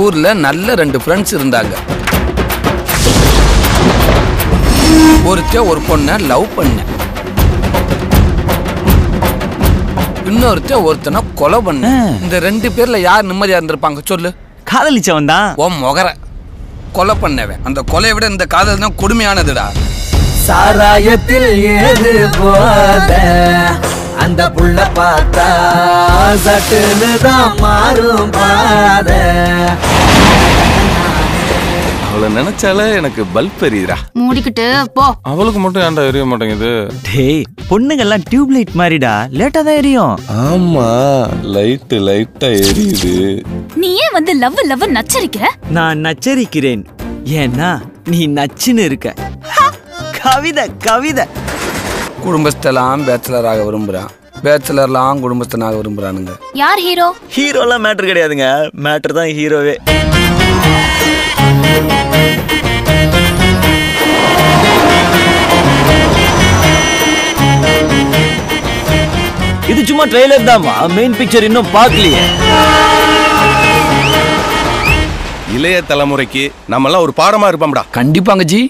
ஊர்ல நல்ல 2 ஃப்ரெண்ட்ஸ் இருந்தாங்க. ஒருத்தன் ஒரு பொண்ணை லவ் பண்ண, இன்னொருத்தன் ஒருத்தனை கொலை பண்ண. இந்த 2 பேர்ல யார் நிம்மதியா இருந்திருப்பாங்க சொல்லு? காதலிச்சவன் தான். ஓ மொகர கொலை பண்ணவன். அந்த கொலையை விட இந்த காதல் தான் கொடுமையானதுடா. சாராயத்தில் ஏது போத அந்த புள்ள பார்த்தா சட்டுன்னு தான் மாறும் பாத. அவளை நினைச்சாலே எனக்கு பல்ப் எரியுதுடா. மூடிக்கிட்டு போ. அவளுக்கு மட்டும் ஏன்டா எரிய மாட்டேங்குது? டேய், பொண்ணுங்கெல்லாம் டியூப் லைட் மாதிரிடா, லேட்டா தான் எரியும். ஆமா, லைட்டா எரியுது. நீ ஏன் வந்து லவ் லவ் நச்சரிக்கிற? நான் நச்சரிக்கிறேன், ஏன்னா நீ நச்சுன்னு இருக்க. கவிதை கவிதை. குடும்பஸ்தெல்லாம் பேச்சுலராக விரும்புறான், பேச்சுலர்லாம் குடும்பஸ்தனாக விரும்புறானுங்க. யார் ஹீரோ? ஹீரோலாம் மேட்டர் கிடையாதுங்க, மேட்டர் தான் ஹீரோவே. இது சும்மா ட்ரெய்லர் தான்மா, மெயின் பிக்சர் இன்னும் பார்க்கலையே. இளைய தலைமுறைக்கு நம்மலாம் ஒரு பாடமா இருப்போம்டா. கண்டிப்பாங்க ஜி.